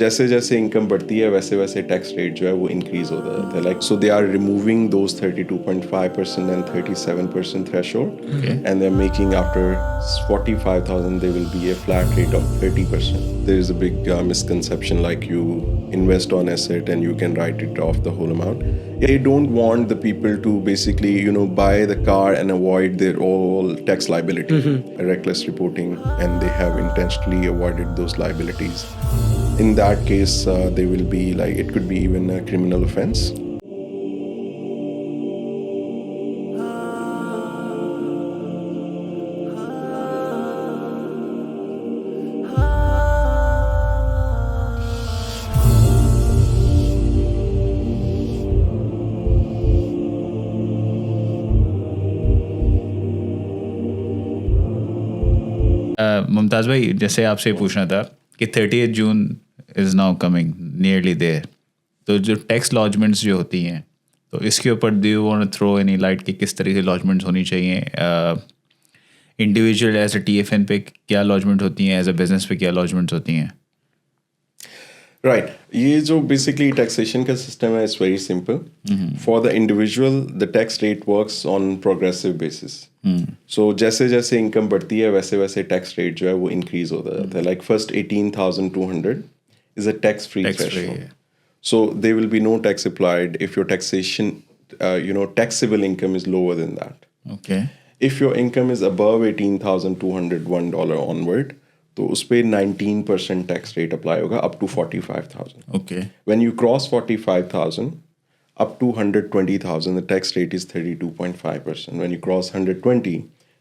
जैसे जैसे इनकम बढ़ती है वैसे वैसे टैक्स रेट जो है वो इंक्रीज होता जाता है like so they are removing those 32.5% and 37% threshold and they're making after 45,000 there will be a flat rate of 30%. There is a big misconception like you invest on asset and you can write it off the whole amount. They don't want the people to basically buy the car and avoid their all tax liability, reckless reporting, and they have intentionally avoided those liabilities. In that case, they will be like, it could be even a criminal offense. Mumtaz भाई, जैसे आपसे पूछना था कि 30 June is now coming nearly there, तो जो tax लॉजमेंट्स जो होती हैं, तो इसके ऊपर do you want to throw any light कि किस तरह की लॉजमेंट्स होनी चाहिए? इंडिविजुअल एज ए TFN पे क्या लॉजमेंट होती हैं, एज ए बिजनेस पे क्या लॉजमेंट्स होती हैं? Right. ये जो basically taxation का system है, it's very simple. For the individual, the tax rate works on progressive basis. So जैसे जैसे income बढ़ती है वैसे वैसे tax rate जो है वो increase होता जाता है. Like first 18,200 is a tax-free threshold. Yeah. So there will be no tax applied if your taxation, taxable income is lower than that. Okay. If your income is above $18,201 onward, तो उस पर 19% tax rate apply होगा up to 45,000. Okay. When you cross 45,000 up to 120,000, the tax rate is 32.5%. When you cross 120,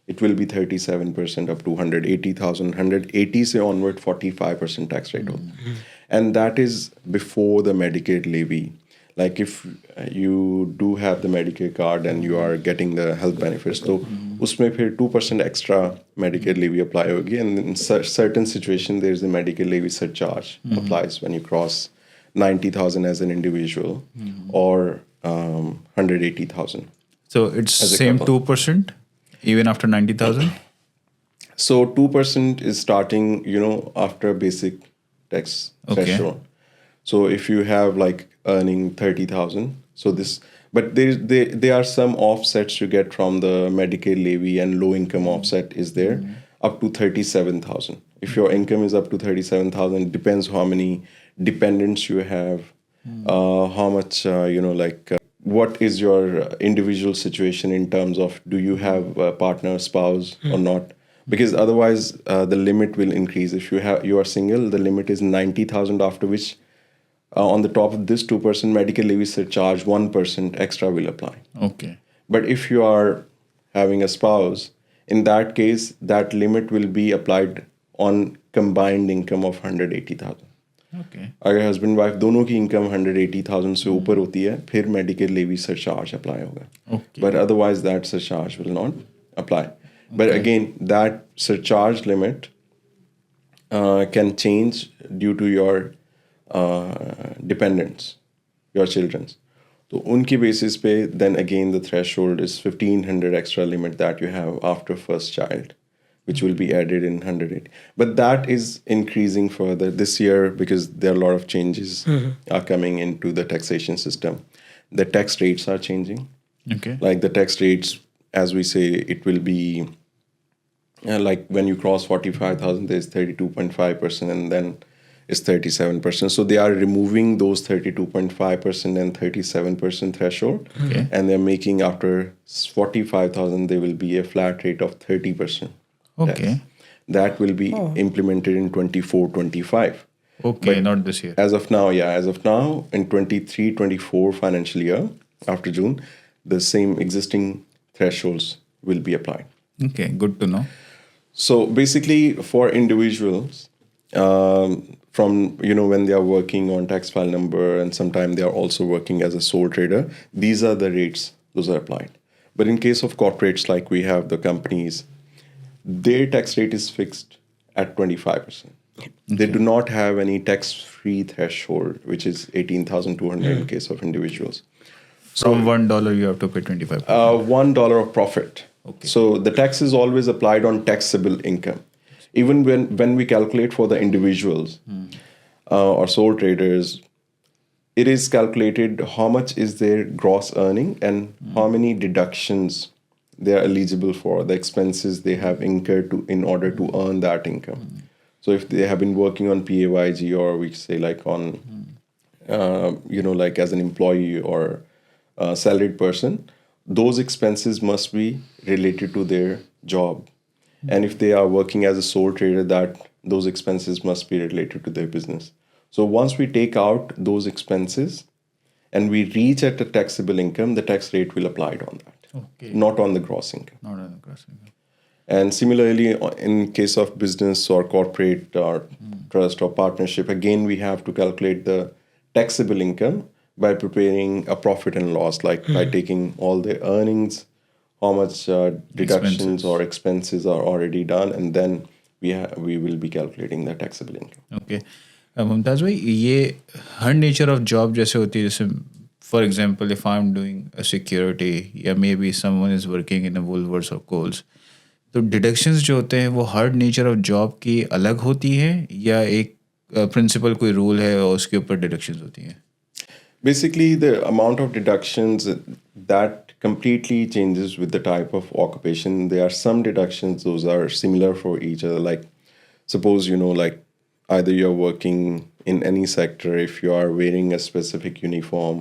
it will be 37% up to 180,000. 180 से onward 45% tax rate होगा. And that is before the Medicaid levy. Like if you do have the Medicare card and you are getting the health benefits, तो उसमें फिर 2% extra Medicare levy apply होगी, and in certain situation there is a Medicare levy surcharge applies when you cross 90,000 as an individual or 180,000. So it's As a same couple. 2% even after 90,000? So 2% is starting, after basic tax Okay. threshold. So if you have like earning 30,000, so this, but there are some offsets you get from the Medicaid levy, and low income offset is there up to 37,000. If your income is up to 37,000, depends how many dependents you have, how much what is your individual situation in terms of do you have a partner, spouse or not? Because otherwise the limit will increase. If you are single, the limit is 90,000, after which on the top of this 2% medical levy surcharge, 1% extra will apply. Okay. But if you are having a spouse, in that case, that limit will be applied on combined income of 180,000. Okay. अगर husband wife दोनों की income 180,000 से ऊपर होती है, फिर medical levy surcharge apply होगा. Okay. But otherwise that surcharge will not apply. But again, that surcharge limit can change due to your dependents, your children's. So unki basis pe, then again the threshold is 1,500 extra limit that you have after first child, which will be added in 180. But that is increasing further this year because there are a lot of changes are coming into the taxation system. The tax rates are changing. Okay. Like the tax rates, as we say, it will be like when you cross 45,000, there's 32.5%, and then it's 37%. So they are removing those 32.5% and 37% threshold, and they're making after 45,000 there will be a flat rate of 30%. Okay. That will be implemented in 24-25. Okay, But not this year. As of now in 23-24 financial year, after June, the same existing thresholds will be applied. Okay, good to know. So basically for individuals, from when they are working on tax file number, and sometimes they are also working as a sole trader, these are the rates, those are applied. But in case of corporates, like we have the companies, their tax rate is fixed at 25%. They do not have any tax-free threshold, which is 18,200 in case of individuals. From $1 you have to pay 25. $1 of profit. Okay. So the tax is always applied on taxable income. Even when we calculate for the individuals, or sole traders, it is calculated how much is their gross earning and how many deductions they are eligible for, the expenses they have incurred to in order to earn that income. So if they have been working on PAYG, or we say like on, like as an employee or a salaried person, those expenses must be related to their job. And if they are working as a sole trader, that those expenses must be related to their business. So once we take out those expenses and we reach at the taxable income, the tax rate will apply on that, Okay. not on the gross income. Not on the gross income. And similarly, in case of business or corporate or trust or partnership, again, we have to calculate the taxable income by preparing a profit and loss, like by taking all the earnings, how much deductions Expenses. or expenses are already done, and then we will be calculating the taxable income. Okay Mumtaz भाई, ये her nature of job जैसे होती है, जैसे for example if I am doing a security या maybe someone is working in a Woolworths और Coles, तो deductions जो होते हैं वो हर नेचर ऑफ जॉब की अलग होती हैं या एक प्रिंसिपल कोई रूल है और उसके ऊपर डिडक्शंस होती हैं? Basically, the amount of deductions that completely changes with the type of occupation. There are some deductions, those are similar for each other. Like, suppose, like either you're working in any sector, if you are wearing a specific uniform,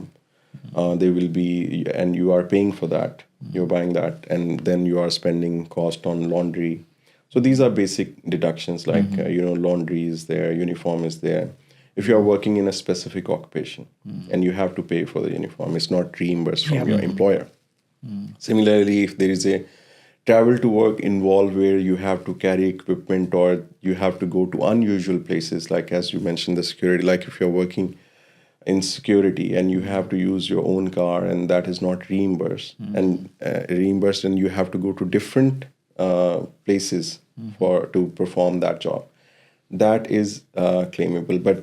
there will be, and you are paying for that, you're buying that, and then you are spending cost on laundry. So these are basic deductions, like, laundry is there, uniform is there. If you are working in a specific occupation and you have to pay for the uniform, it's not reimbursed from your employer. Similarly, if there is a travel to work involved where you have to carry equipment or you have to go to unusual places, like as you mentioned, the security, like if you're working in security and you have to use your own car and that is not reimbursed and you have to go to different places to perform that job, that is claimable. But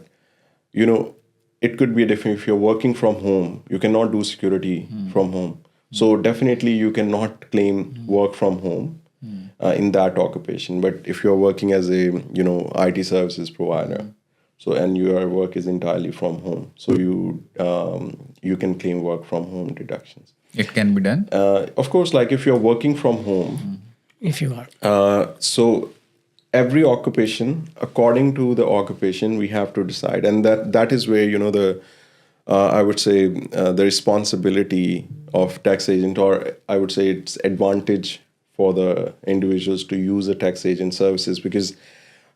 it could be different. If you're working from home, you cannot do security from home. So definitely you cannot claim work from home in that occupation. But if you're working as a, IT services provider, so and your work is entirely from home, so you can claim work from home deductions. It can be done? Of course, like if you're working from home, if you are. so every occupation, according to the occupation, we have to decide, and that is where the I would say the responsibility of tax agent, or I would say it's advantage for the individuals to use the tax agent services, because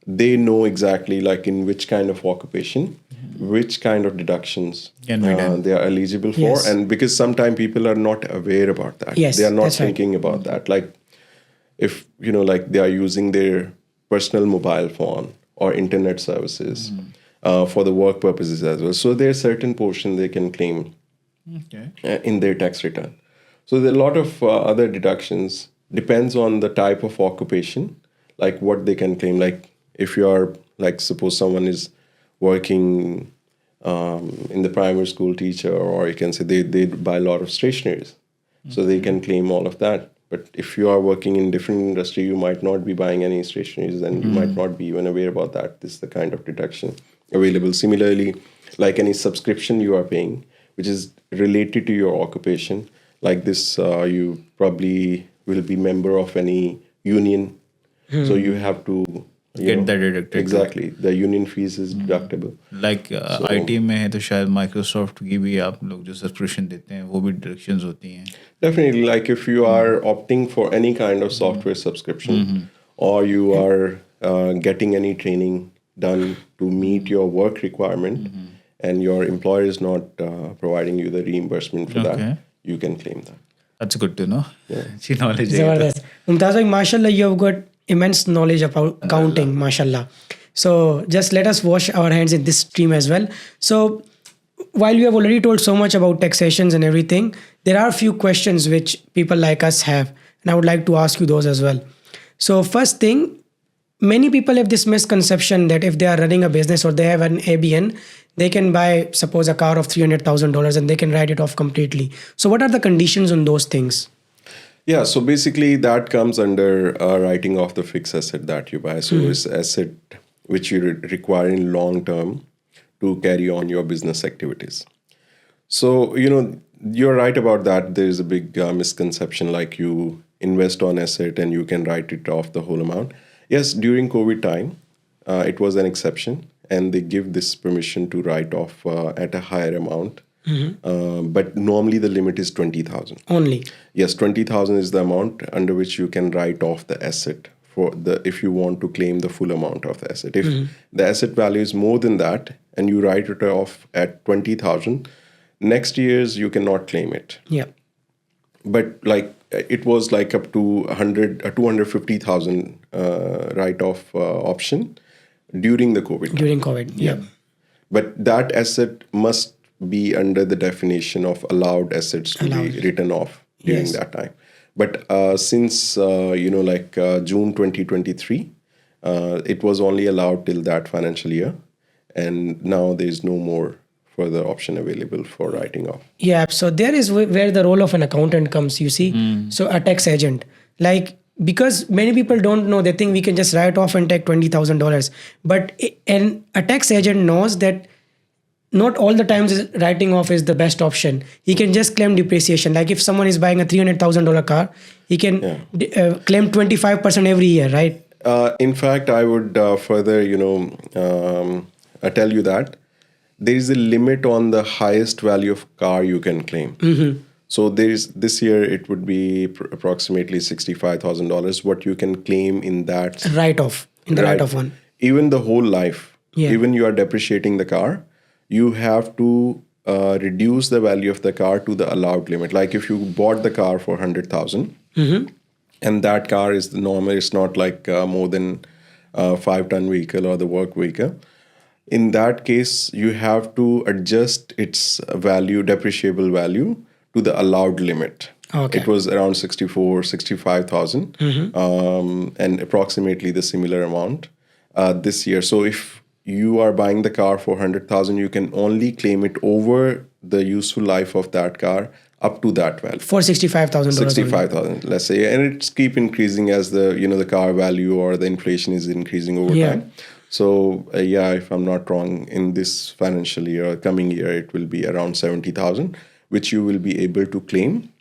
they know exactly like in which kind of occupation, which kind of deductions Can be done. they are eligible for, Yes. and because sometimes people are not aware about that. Yes, they are not that's right. thinking about that. Like if like they are using their personal mobile phone or internet services for the work purposes as well. So there are certain portion they can claim Okay. in their tax return. So there are a lot of other deductions. Depends on the type of occupation, like what they can claim. Like if you are, like suppose someone is working in the primary school teacher, or you can say they buy a lot of stationaries. So they can claim all of that. But if you are working in different industry, you might not be buying any stationaries and you might not be even aware about that. This is the kind of deduction available. Similarly, like any subscription you are paying, which is related to your occupation, like this, you probably will be member of any union. So you have to Get that deducted. Exactly. The union fees is deductible. Like IT में है तो शायद Microsoft की भी आप लोग जो subscription देते हैं वो भी डिडक्शंस होती हैं. Definitely, like if you are opting for any kind of software subscription, or you are getting any training done to meet your work requirement, and your employer is not providing you the reimbursement for Okay. that, you can claim that. That's good to know. अच्छी knowledge है. Zabardast. Mumtaz bhai, mashallah, you have got immense knowledge about accounting, mashallah. So just let us wash our hands in this stream as well. So while you have already told so much about taxations and everything, there are a few questions which people like us have, and I would like to ask you those as well. So first thing, many people have this misconception that if they are running a business or they have an ABN, they can buy, suppose, a car of $300,000 and they can write it off completely. So what are the conditions on those things? Yeah, so basically that comes under writing off the fixed asset that you buy. So it's asset which you require in long term to carry on your business activities. So, you're right about that. There is a big misconception like you invest on asset and you can write it off the whole amount. Yes, during COVID time, it was an exception and they give this permission to write off at a higher amount. But normally the limit is 20,000. Only. Yes, 20,000 is the amount under which you can write off the asset if you want to claim the full amount of the asset. If the asset value is more than that and you write it off at 20,000, next year's you cannot claim it. Yeah. But like it was like up to 250,000 write-off option during the COVID time. During COVID. Yeah. But that asset must be under the definition of allowed assets to be written off during that time. But since June 2023, it was only allowed till that financial year, and now there is no more further option available for writing off. Yeah, so there is where the role of an accountant comes, you see. So a tax agent, like, because many people don't know, they think we can just write off and take $20,000. But a tax agent knows that not all the times writing off is the best option. He can just claim depreciation. Like if someone is buying a $300,000 car, he can claim 25% every year, right? In fact, I would further, tell you that there is a limit on the highest value of car you can claim. So this year it would be approximately $65,000 what you can claim in that write-off, in the write-off one. Even the whole life, even you are depreciating the car, you have to reduce the value of the car to the allowed limit. Like if you bought the car for 100,000 and that car is the normal, it's not like more than 5-ton vehicle or the work vehicle. In that case, you have to adjust its value, depreciable value, to the allowed limit. Okay. It was around 65,000 and approximately the similar amount this year. So if you are buying the car for 100,000, you can only claim it over the useful life of that car up to that value. For $65,000. 65,000, let's say, and it's keep increasing as the car value or the inflation is increasing over time. So if I'm not wrong, in this financial year or coming year, it will be around 70,000, which you will be able to claim,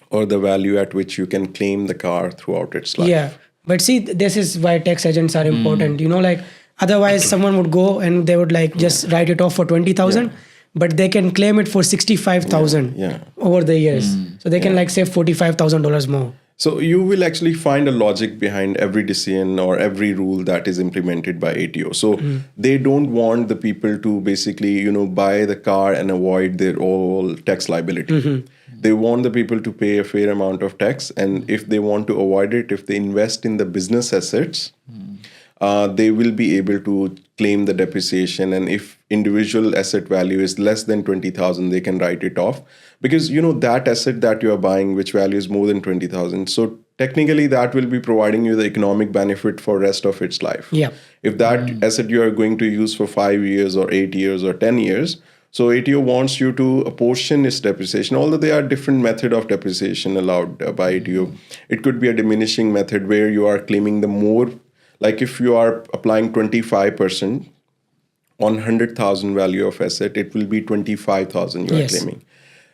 or the value at which you can claim the car throughout its life. Yeah, but see, this is why tax agents are important. Otherwise, someone would go and they would just write it off for 20,000, but they can claim it for 65,000 over the years. So they can save $45,000 more. So you will actually find a logic behind every decision or every rule that is implemented by ATO. So they don't want the people to basically, buy the car and avoid their all tax liability. They want the people to pay a fair amount of tax. And if they want to avoid it, if they invest in the business assets, they will be able to claim the depreciation. And if individual asset value is less than 20,000, they can write it off. Because, that asset that you are buying, which value is more than 20,000. So technically that will be providing you the economic benefit for rest of its life. Yeah. If that asset you are going to use for 5 years or 8 years or 10 years, so ATO wants you to apportion its depreciation, although there are different method of depreciation allowed by ATO. It could be a diminishing method where you are claiming the more, like if you are applying 25% on 100,000 value of asset, it will be 25,000 you are claiming.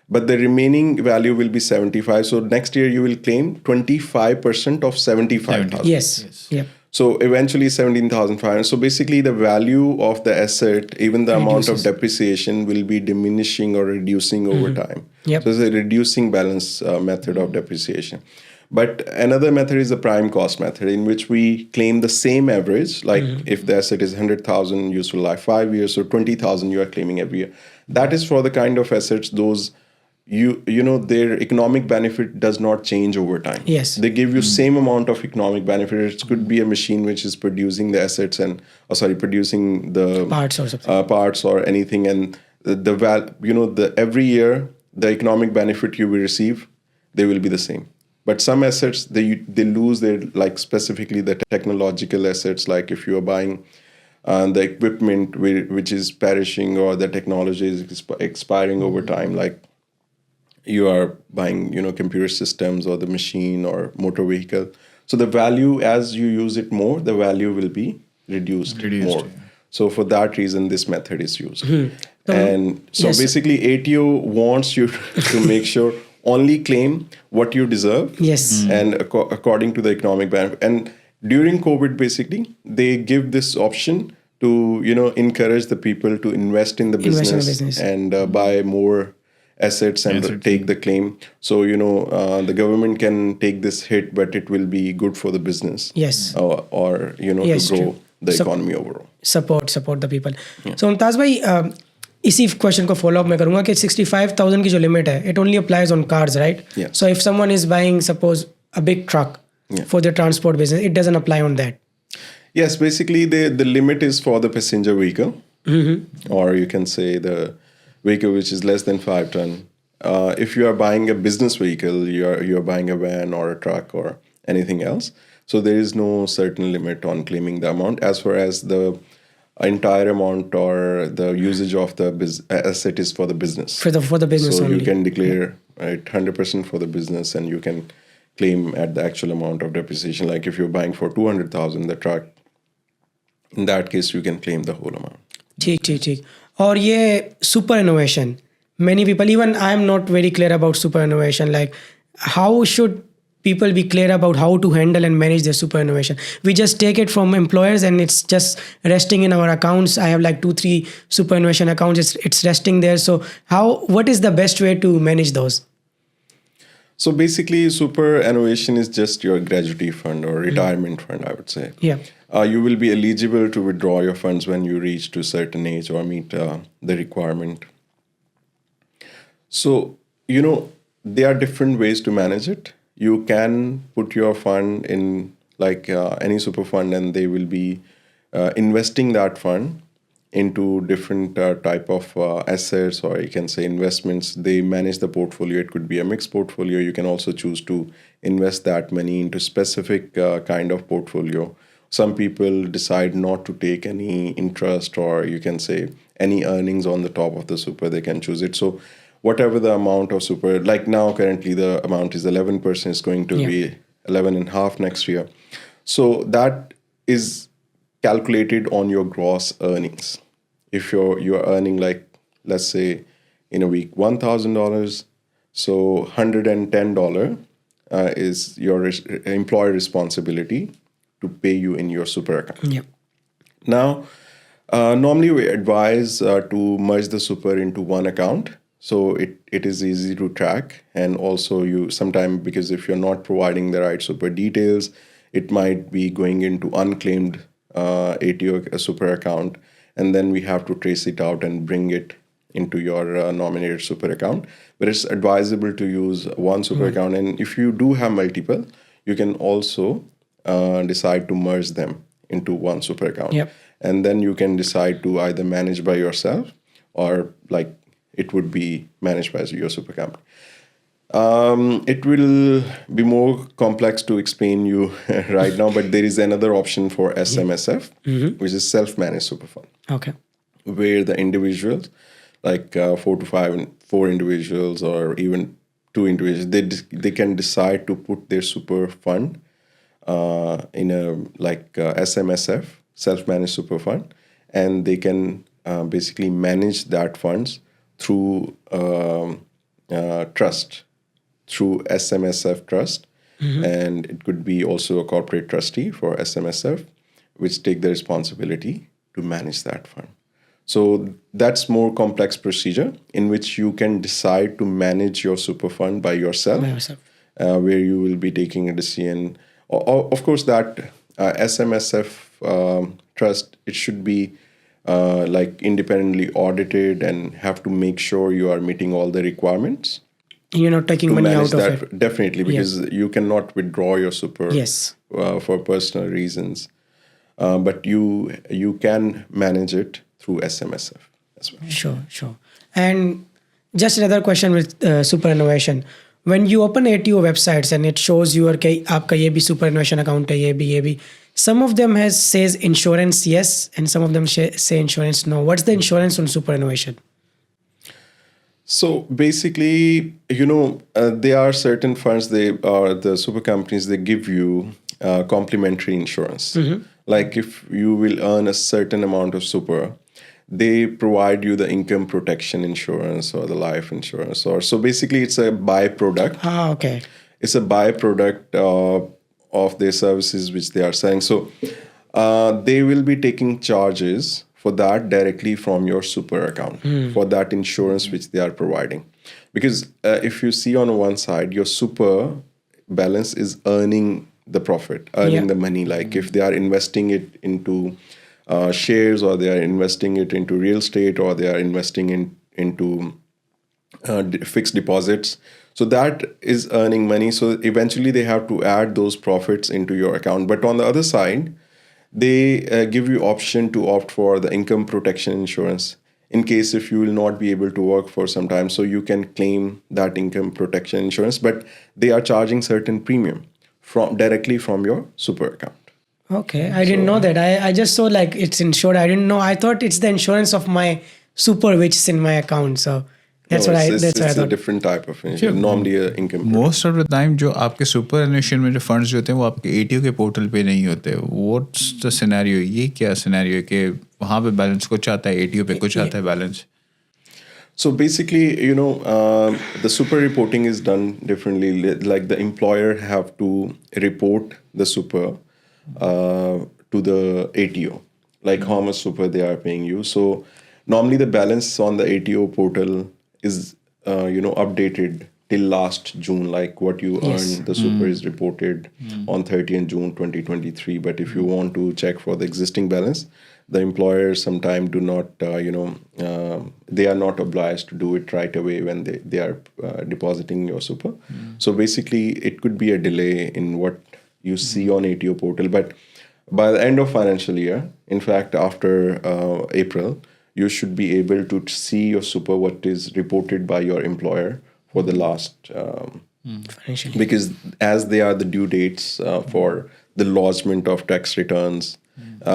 But the remaining value will be 75. So next year you will claim 25% of 75,000. Yes. Yeah. So eventually 17,500. So basically the value of the asset, even the amount of depreciation, will be diminishing or reducing over time. Yep. So it's a reducing balance method of depreciation. But another method is the prime cost method, in which we claim the same average. Like if the asset is 100,000 useful life 5 years, so 20,000 you are claiming every year. That is for the kind of assets those their economic benefit does not change over time. Yes. They give you same amount of economic benefit. It could be a machine which is producing the assets producing the parts or something. Parts or anything, and the every year the economic benefit you will receive, they will be the same. But some assets they lose their, specifically the technological assets, like if you are buying the equipment which is perishing or the technology is expiring over time, like you are buying, computer systems or the machine or motor vehicle. So the value, as you use it more, the value will be reduced more. So for that reason, this method is used. And so Yes. basically, ATO wants you to make sure only claim what you deserve. Yes. And according to the economic benefit. And during COVID, basically, they give this option to encourage the people to invest in the Invest in the business, business. and buy more assets and Assets. take the claim. So the government can take this hit, but it will be good for the business. Yes. Or Yes, to grow true. the So- economy overall. support the people. So Mumtaz भाई, इसी question को follow up मैं करूंगा कि 65,000 की जो limit है, it only applies on cars, right? Yeah. So if someone is buying, suppose, a big truck Yeah. for their transport business, it doesn't apply on that. Yes, basically the limit is for the passenger vehicle, or you can say the vehicle which is less than 5 ton. If you are buying a business vehicle, you're buying a van or a truck or anything else. So there is no certain limit on claiming the amount as far as the entire amount or the usage of the asset is for the business. For the business so only. you can declare 100% for the business, and you can claim at the actual amount of depreciation. Like if you're buying for 200,000 the truck, in that case you can claim the whole amount. ठीक. और ये superannuation, many people, even I am not very clear about superannuation. Like, how should people be clear about how to handle and manage their superannuation? We just take it from employers and it's just resting in our accounts. I have like 2-3 superannuation accounts. It's resting there. So what is the best way to manage those? So basically, superannuation is just your gratuity fund or retirement fund, I would say. Yeah. You will be eligible to withdraw your funds when you reach to a certain age or meet the requirement. So, there are different ways to manage it. You can put your fund in like any super fund, and they will be investing that fund into different type of assets, or you can say investments. They manage the portfolio. It could be a mixed portfolio. You can also choose to invest that money into specific kind of portfolio. Some people decide not to take any interest, or you can say any earnings on the top of the super. They can choose it. So whatever the amount of super, like now currently the amount is 11%, is going to be 11.5 next year. So that is calculated on your gross earnings. If you're earning, like, let's say in a week $1,000, so $110 is your employer responsibility to pay you in your super account. Yeah. Now, normally we advise to merge the super into one account, so it is easy to track. And also you sometimes, because if you're not providing the right super details, it might be going into unclaimed ATO super account, and then we have to trace it out and bring it into your nominated super account. But it's advisable to use one super account, and if you do have multiple, you can also decide to merge them into one super account. Yep. And then you can decide to either manage by yourself, or like it would be managed by your super company. It will be more complex to explain you right now, but there is another option for SMSF, which is self-managed super fund, Okay. where the individuals, like 4 individuals or even 2 individuals, they can decide to put their super fund in a SMSF, self-managed super fund, and they can basically manage that funds through trust, through SMSF trust. And it could be also a corporate trustee for SMSF, which take the responsibility to manage that fund. So that's more complex procedure in which you can decide to manage your super fund by yourself, where you will be taking a decision. Of course, that SMSF trust, it should be independently audited and have to make sure you are meeting all the requirements. You're not taking To money manage out that, of it. definitely, because you cannot withdraw your super Yes. For personal reasons. But you can manage it through SMSF as well. Sure. And just another question with superannuation. When you open ATO websites and it shows you कि आपका ये भी superannuation account है, ये भी. Some of them says insurance yes, and some of them say insurance no. What's the insurance on superannuation? So basically, there are certain funds, they are the super companies, they give you complimentary insurance. Like if you will earn a certain amount of super, they provide you the income protection insurance or the life insurance. Or so basically, it's a byproduct. Okay. It's a byproduct of their services which they are selling. So they will be taking charges for that directly from your super account for that insurance which they are providing. Because if you see on one side, your super balance is earning the profit, earning the money. Like if they are investing it into shares, or they are investing it into real estate, or they are investing into fixed deposits, so that is earning money. So eventually they have to add those profits into your account. But on the other side, they give you option to opt for the income protection insurance in case if you will not be able to work for some time, so you can claim that income protection insurance, but they are charging certain premium from directly from your super account. Okay, I didn't know that. I just saw like it's insured. I didn't know. I thought it's the insurance of my super which is in my account. So that's No, what it's I a thought. different type of insurance. Normally a income protection. Most of the time जो आपके super एनुएशन में जो funds जो होते हैं वो आपके ATO के पोर्टल पे नहीं होते. What's the scenario? ये क्या सिनेरियो है कि वहाँ पे बैलेंस कुछ आता है, एटीओ पे कुछ आता है balance? So basically, the super reporting is done differently. Like the employer have to report the super to the ATO, like how much super they are paying you. So normally the balance on the ATO portal is updated till last June. Like what you earn, the super is reported on 30th June 2023. But if you want to check for the existing balance, the employers sometimes do not, they are not obliged to do it right away when they are depositing your super. So basically, it could be a delay in what you see on ATO portal. But by the end of financial year, in fact, after April, you should be able to see your super, what is reported by your employer for the last, because as they are the due dates for the lodgement of tax returns.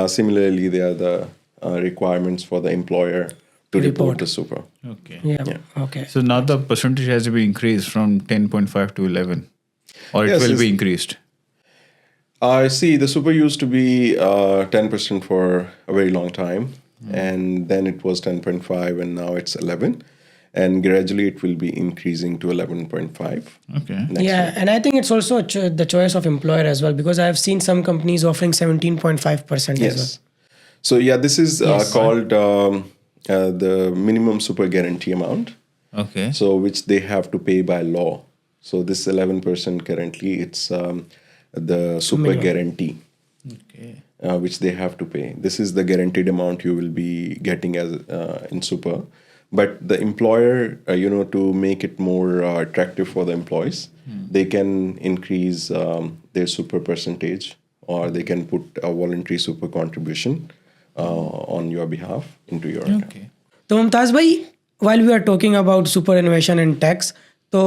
Similarly, they are the requirements for the employer to report the super. Okay. Yeah. Okay. So now the percentage has been increased from 10.5 to 11, or it Yes, will yes. be increased. I see. The super used to be 10% for a very long time, and then it was 10.5, and now it's 11, and gradually it will be increasing to 11.5. Okay. next year. And I think it's also the choice of employer as well, because I've seen some companies offering 17.5% as well. Yes. So yeah, this is called the minimum super guarantee amount. Okay. So which they have to pay by law. So this 11% currently, it's the super guarantee, Okay. which they have to pay. This is the guaranteed amount you will be getting as in super. But the employer, to make it more attractive for the employees, they can increase their super percentage, or they can put a voluntary super contribution on your behalf into your account. Okay. तो मुमताज़ भाई, while we are talking about superannuation and tax, तो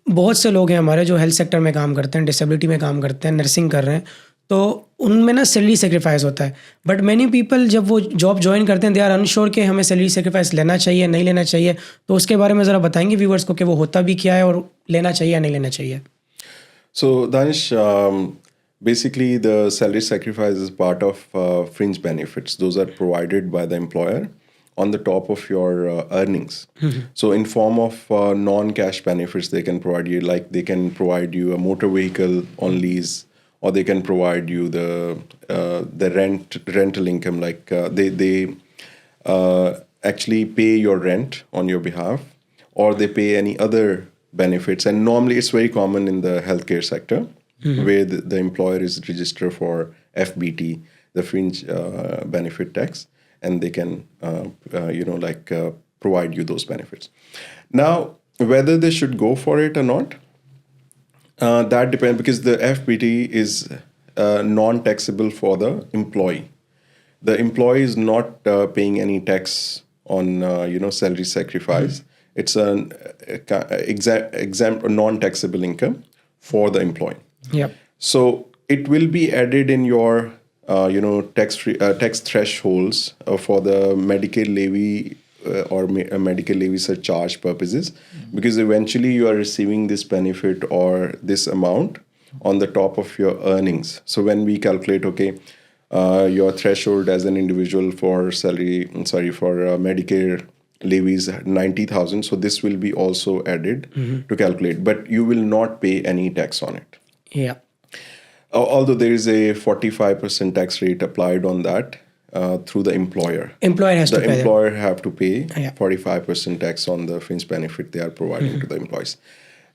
बहुत से लोग हैं हमारे जो health sector में काम करते हैं, डिसेबिलिटी में काम करते हैं, नर्सिंग कर रहे हैं, तो उनमें ना सैलरी सेक्रीफाइस होता है. बट मैनी पीपल जब वो जॉब ज्वाइन करते हैं, दे आर अनश्योर कि हमें सैलरी सेक्रीफाइस लेना चाहिए नहीं लेना चाहिए. तो उसके बारे में ज़रा बताएंगे व्यूवर्स को कि वो होता भी क्या है और लेना चाहिए या नहीं लेना चाहिए. So Danish, basically the salary sacrifice is part of fringe benefits. Those are provided by the employer on the top of your earnings. So in form of non-cash benefits, they can provide you, like they can provide you a motor vehicle on lease, or they can provide you the rental income. Like they actually pay your rent on your behalf, or they pay any other benefits. And normally it's very common in the healthcare sector, where the employer is registered for FBT, the fringe benefit tax, and they can provide you those benefits. Now, whether they should go for it or not, that depends, because the FBT is non-taxable for the employee. The employee is not paying any tax on salary sacrifice. It's an exempt or non-taxable income for the employee. Yep. So it will be added in your tax thresholds for the Medicaid levy or Medicaid levy surcharge purposes, because eventually you are receiving this benefit or this amount on the top of your earnings. So when we calculate, okay, your threshold as an individual for Medicare levies 90,000. So this will be also added to calculate, but you will not pay any tax on it. Yeah. Although there is a 45% tax rate applied on that through the employer. Employer has to The pay that. employer have to pay Yeah. 45% tax on the fringe benefit they are providing to the employees.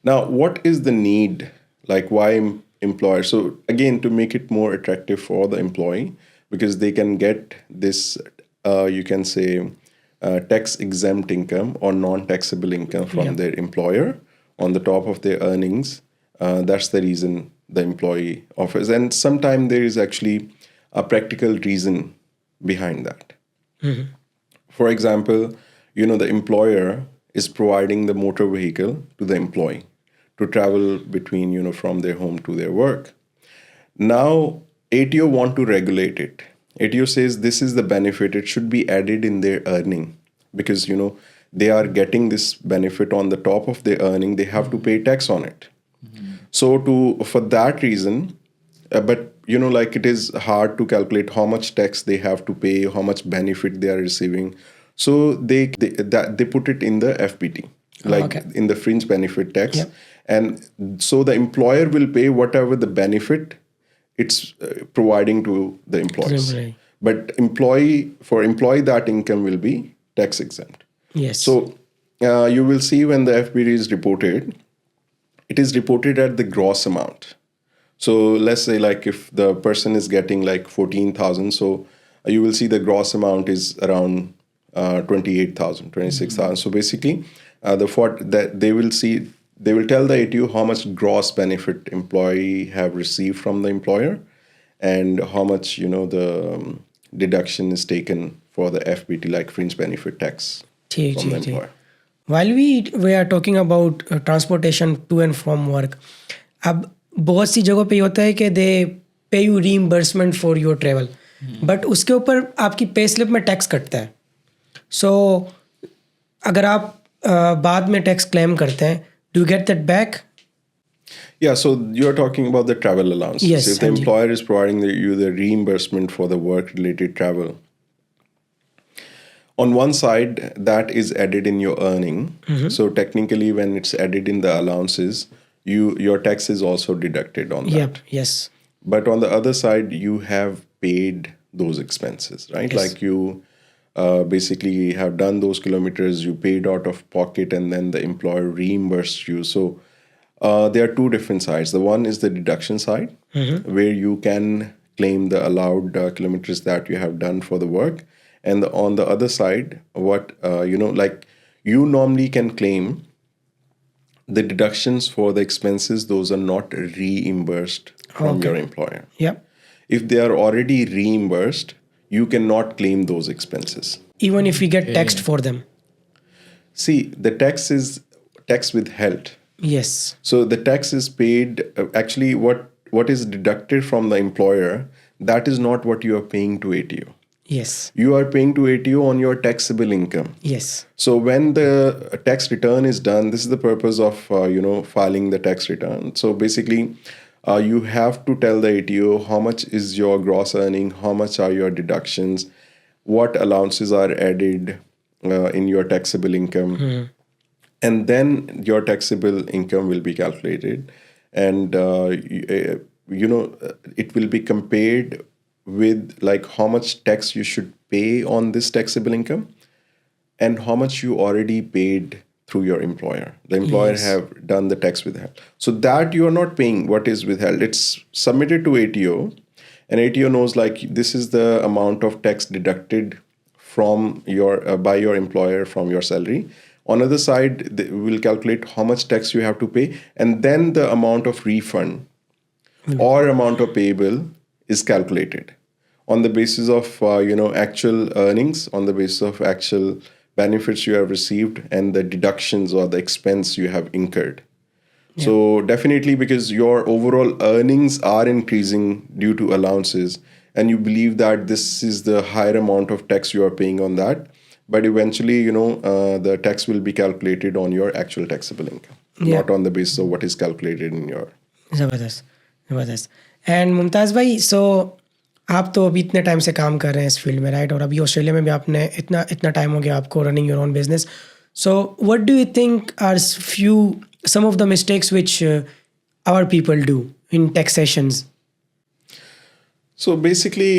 Now, what is the need? Like, why employer? So again, to make it more attractive for the employee, because they can get this, you can say, tax exempt income or non-taxable income from their employer on the top of their earnings. That's the reason the employee offers. And sometimes there is actually a practical reason behind that. For example, the employer is providing the motor vehicle to the employee to travel between, from their home to their work. Now, ATO want to regulate it. ATO says this is the benefit. It should be added in their earning because, they are getting this benefit on the top of their earning. They have to pay tax on it. So for that reason, but it is hard to calculate how much tax they have to pay, how much benefit they are receiving. So they put it in the FBT, in the fringe benefit tax. Yep. And so the employer will pay whatever the benefit it's providing to the employees. Right. But for employee, that income will be tax exempt. Yes. So you will see when the FBT is reported, it is reported at the gross amount. So let's say if the person is getting 14,000, so you will see the gross amount is around 28,000, 26,000. So basically, they will tell the ATO how much gross benefit employee have received from the employer, and how much the deduction is taken for the FBT, like fringe benefit tax from the employer. While we are talking about transportation to and from work, अब बहुत सी जगहों पे ये होता है कि दे पे you reimbursement for your travel, but उसके ऊपर आपकी पे स्लिप में टैक्स कटता है. सो अगर आप बाद में टैक्स क्लेम करते हैं, do you get that back? Yeah, so you're talking about the travel allowance. Yes, If the employer is providing you the reimbursement for the work-related travel, on one side, that is added in your earning. So technically, when it's added in the allowances, your tax is also deducted on that. Yep. Yes. But on the other side, you have paid those expenses, right? Yes. Like you basically have done those kilometers, you paid out of pocket, and then the employer reimbursed you. So there are two different sides. The one is the deduction side, where you can claim the allowed kilometers that you have done for the work. And on the other side, what you normally can claim the deductions for the expenses. Those are not reimbursed from your employer. Yep. If they are already reimbursed, you cannot claim those expenses. Even if we get taxed for them. See, the tax is tax withheld. Yes. So the tax is paid. Actually, what is deducted from the employer, that is not what you are paying to ATO. Yes. You are paying to ATO on your taxable income. Yes. So when the tax return is done, this is the purpose of filing the tax return. So basically, you have to tell the ATO how much is your gross earning, how much are your deductions, what allowances are added in your taxable income, and then your taxable income will be calculated, and it will be compared with how much tax you should pay on this taxable income and how much you already paid through your employer. The employer have done the tax withheld. So that you are not paying what is withheld. It's submitted to ATO, and ATO knows this is the amount of tax deducted from your by your employer from your salary. On the other side, they will calculate how much tax you have to pay, and then the amount of refund or amount of payable is calculated on the basis of actual earnings, on the basis of actual benefits you have received, and the deductions or the expense you have incurred. Yeah. So definitely, because your overall earnings are increasing due to allowances, and you believe that this is the higher amount of tax you are paying on that, but eventually the tax will be calculated on your actual taxable income, not on the basis of what is calculated in your. Zabardast. And Mumtaz bhai, so आप तो अभी इतने time से काम कर रहे हैं इस फील्ड में, राइट? और अभी ऑस्ट्रेलिया में भी आपने इतना टाइम हो गया आपको running your own business. So what do you think are few some of the mistakes which our people do in taxations? So basically,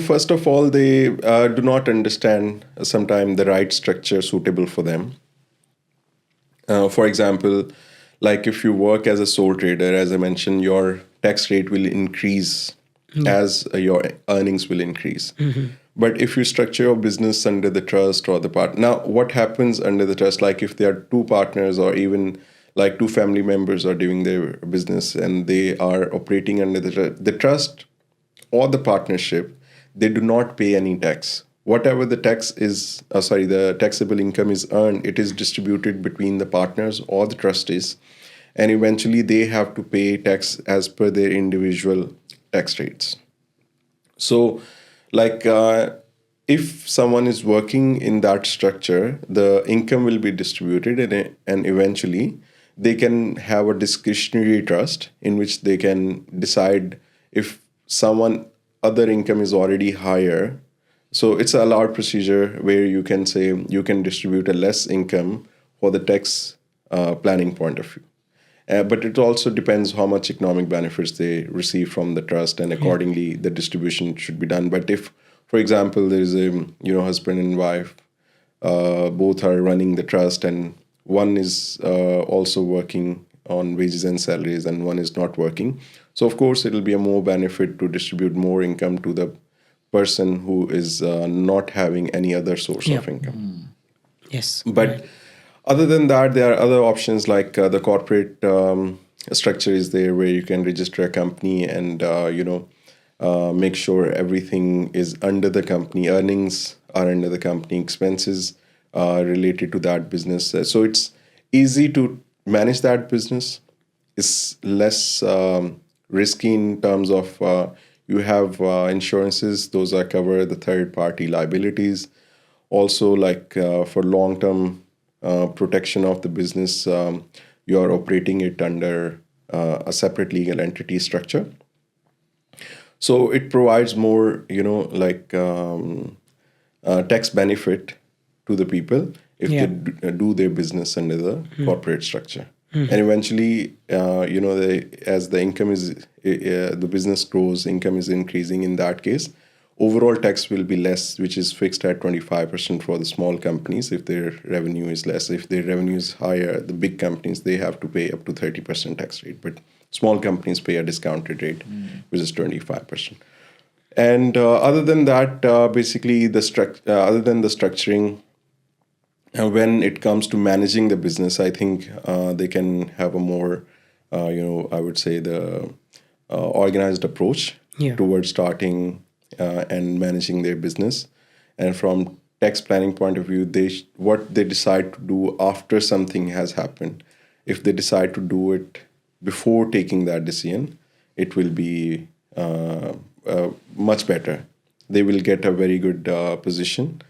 first of all, they do not understand sometimes the right structure suitable for them. For example, like if you work as a sole trader, as I mentioned, your tax rate will increase as your earnings will increase. But if you structure your business under the trust or the part, now what happens under the trust? Like if there are two partners or even like two family members are doing their business and they are operating under the trust or the partnership, they do not pay any tax. Whatever the the taxable income is earned, it is distributed between the partners or the trustees, and eventually they have to pay tax as per their individual tax rates. So, like, if someone is working in that structure, the income will be distributed, and eventually they can have a discretionary trust in which they can decide if someone other income is already higher. So it's a allowed procedure where you can say you can distribute a less income for the tax planning point of view. But it also depends how much economic benefits they receive from the trust, and accordingly the distribution should be done. But if, for example, there is a husband and wife, both are running the trust, and one is also working on wages and salaries, and one is not working. So of course, it will be a more benefit to distribute more income to the person who is not having any other source of income. Yes. But other than that, there are other options like the corporate structure is there where you can register a company and make sure everything is under the company, earnings are under the company, expenses related to that business. So it's easy to manage that business. It's less risky in terms of you have insurances, those are cover the third party liabilities. Also, like for long term protection of the business, you are operating it under a separate legal entity structure. So it provides more, tax benefit to the people if Yeah. they do their business under the corporate structure. And eventually, as the income is, the business grows, income is increasing in that case, overall tax will be less, which is fixed at 25% for the small companies if their revenue is less. If their revenue is higher, the big companies, they have to pay up to 30% tax rate. But small companies pay a discounted rate, which is 25%. And other than that, basically, other than the structuring, when it comes to managing the business, I think they can have a more, I would say, the organized approach towards starting and managing their business. And from tax planning point of view, what they decide to do after something has happened. If they decide to do it before taking that decision, it will be much better. They will get a very good position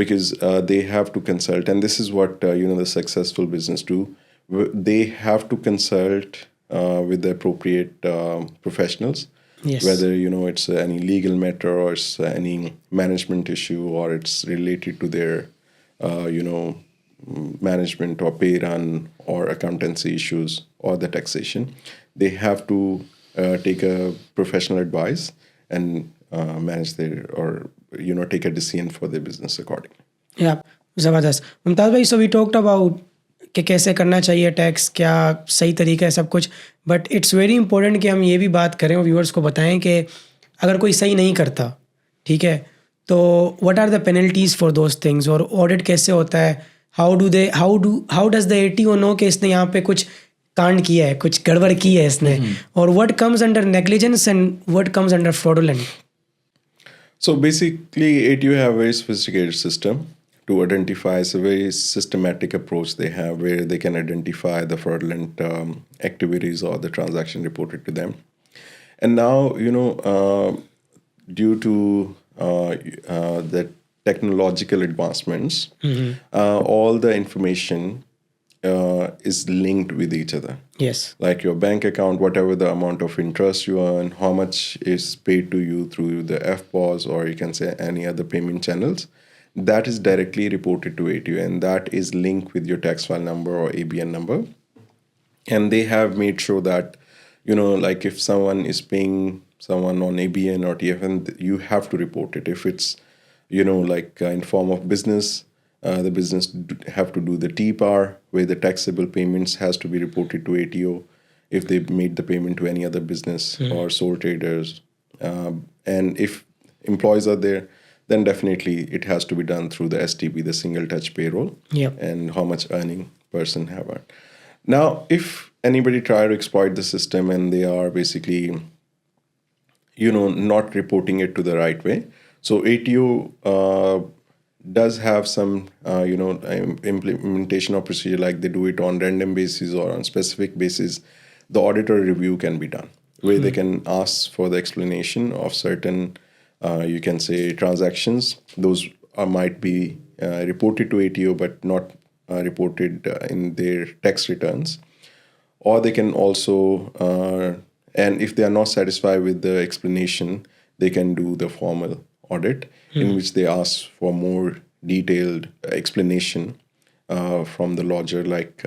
because they have to consult, and this is what the successful business do. They have to consult with the appropriate professionals. Yes. Whether it's any legal matter or it's any management issue or it's related to their management or pay run or accountancy issues or the taxation, they have to take a professional advice and manage their or take a decision for their business accordingly. या ज़बरदस्त. मुमताज़ भाई, so we talked about कि कैसे करना चाहिए tax, क्या सही तरीका है सब कुछ, बट इट्स वेरी इंपॉर्टेंट कि हम ये भी बात करें और व्यूअर्स को बताएं कि अगर कोई सही नहीं करता, ठीक है, तो what are the penalties for those things, और ऑडिट कैसे होता है, how does the ATO know कि इसने यहाँ पे कुछ कांड किया है, कुछ गड़बड़ की है इसने, और what comes under negligence and what comes under fraudulent. So basically, ATO have a very sophisticated system to identify. It's a very systematic approach they have where they can identify the fraudulent activities or the transaction reported to them. And now, due to the technological advancements, all the information is linked with each other. Yes. Like your bank account, whatever the amount of interest you earn, how much is paid to you through the FPOS, or you can say any other payment channels, that is directly reported to ATO, and that is linked with your tax file number or ABN number. And they have made sure that, like if someone is paying someone on ABN or TFN, you have to report it. If it's, like in form of business, the business have to do the TPAR, where the taxable payments has to be reported to ATO if they made the payment to any other business or sole traders. And if employees are there, then definitely it has to be done through the STP, the single touch payroll, Yep. and how much earning person have earned. Now, if anybody try to exploit the system and they are basically, not reporting it to the right way, so ATO does have some, implementation of procedure, like they do it on random basis or on specific basis. The auditor review can be done, where they can ask for the explanation of certain, you can say, transactions. Those might be reported to ATO, but not reported in their tax returns. Or they can also, and if they are not satisfied with the explanation, they can do the formal audit, in which they ask for more detailed explanation from the lodger, like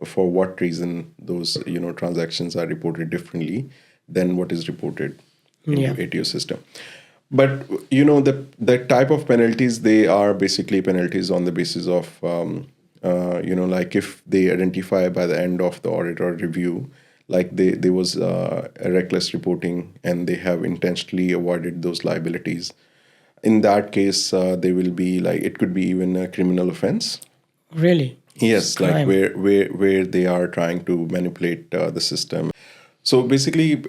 for what reason those transactions are reported differently than what is reported into ATO system. But the type of penalties, they are basically penalties on the basis of like if they identify by the end of the audit or review, like there was a reckless reporting and they have intentionally avoided those liabilities. In that case, they will be like, it could be even a criminal offense. Really? Yes, like Crime. where they are trying to manipulate the system. So basically,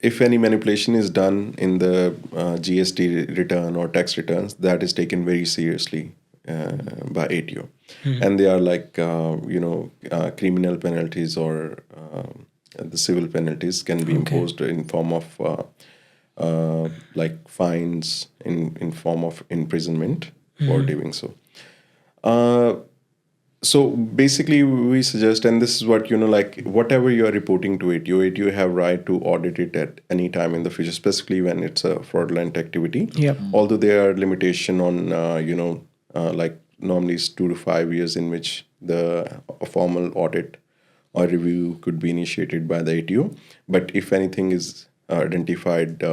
if any manipulation is done in the GST return or tax returns, that is taken very seriously by ATO, and they are like criminal penalties or the civil penalties can be imposed in form of like fines, in form of imprisonment for doing so. So basically, we suggest, and this is what, like whatever you are reporting to ATO have right to audit it at any time in the future, specifically when it's a fraudulent activity. Yep. Although there are limitation on, like normally it's 2 to 5 years in which a formal audit or review could be initiated by the ATO. But if anything is identified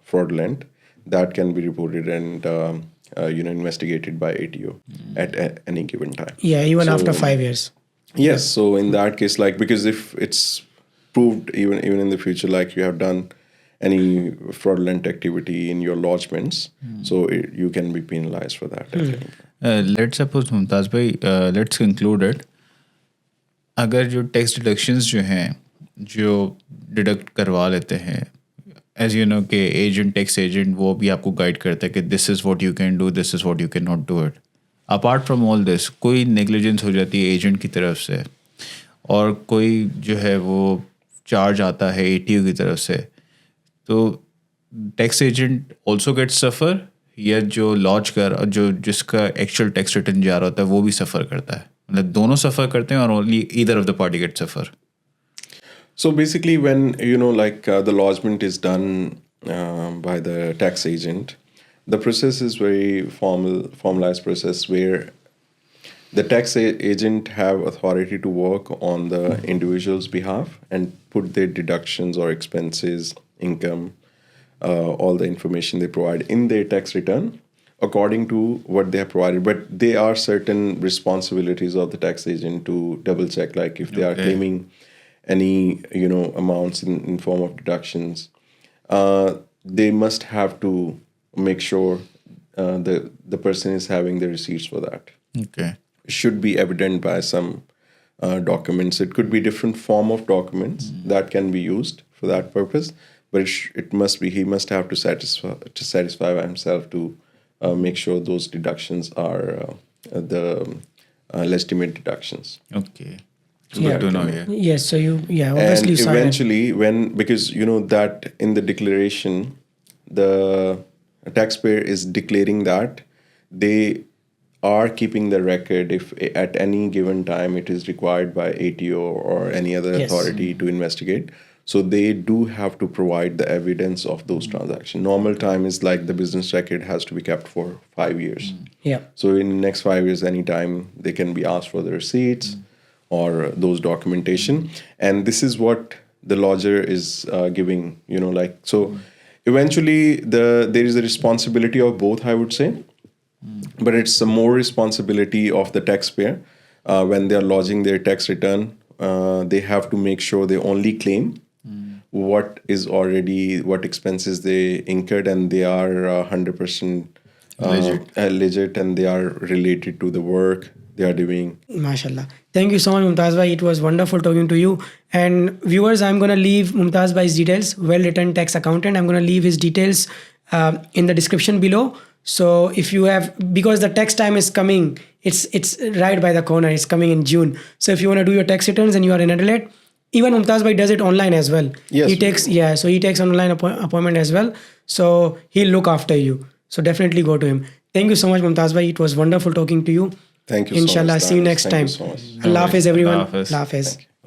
fraudulent, that can be reported and investigated by ATO at any given time. Yeah, even So, after 5 years. Yes. So in that case, like, because if it's proved even in the future, like you have done any fraudulent activity in your lodgements, so you can be penalized for that. Let's suppose Mumtaz भाई, let's conclude it. अगर जो tax deductions जो हैं जो deduct करवा लेते हैं, as you know कि एजेंट टैक्स एजेंट वो भी आपको गाइड करता है कि this is what you can do, this is what you can not do it. Apart from all this, कोई नेग्लिजेंस हो जाती है एजेंट की तरफ से और कोई जो है वो चार्ज आता है ATO की तरफ से, तो टैक्स एजेंट ऑल्सो गेट सफ़र, या जो लॉन्च कर जो जिसका एक्चुअल टैक्स रिटर्न जा रहा होता है वो भी सफ़र करता है? मतलब दोनों सफ़र करते हैं और only either of the party get suffer? So basically, when like the lodgement is done by the tax agent, the process is very formalized process where the tax agent have authority to work on the individual's behalf and put their deductions or expenses, income, all the information they provide in their tax return according to what they have provided. But there are certain responsibilities of the tax agent to double check, like if they are claiming any amounts in form of deductions, they must have to make sure the person is having the receipts for that. Okay. Should be evident by some documents. It could be different form of documents that can be used for that purpose, but it must be, he must have to satisfy himself to make sure those deductions are the legitimate deductions. Okay. Good to know. Yeah. Yes, so obviously And you sign it. eventually, because that in the declaration, the taxpayer is declaring that they are keeping the record if at any given time it is required by ATO or any other Yes. authority to investigate. So they do have to provide the evidence of those transactions. Normal time is like the business record has to be kept for 5 years. Yeah. So in the next 5 years, anytime they can be asked for the receipts or those documentation. And this is what the lodger is giving, so eventually there is a responsibility of both, I would say. But it's a more responsibility of the taxpayer. When they are lodging their tax return, they have to make sure they only claim what expenses they incurred, and they are 100% legit, and they are related to the work they are doing. MashaAllah. Thank you so much, Mumtaz bhai. It was wonderful talking to you. And viewers, I'm going to leave Mumtaz bhai's details, well-written tax accountant. I'm going to leave his details in the description below. So if you have, because the tax time is coming, it's right by the corner. It's coming in June. So if you want to do your tax returns and you are in Adelaide, even Mumtaz bhai does it online as well. Yes, so he takes online appointment as well. So he'll look after you. So definitely go to him. Thank you so much, Mumtaz bhai. It was wonderful talking to you. Thank you so much. Inshallah, see you next Thank time. you so much. Allah Hafiz, everyone. Allah Hafiz. Allah Hafiz. Thank you.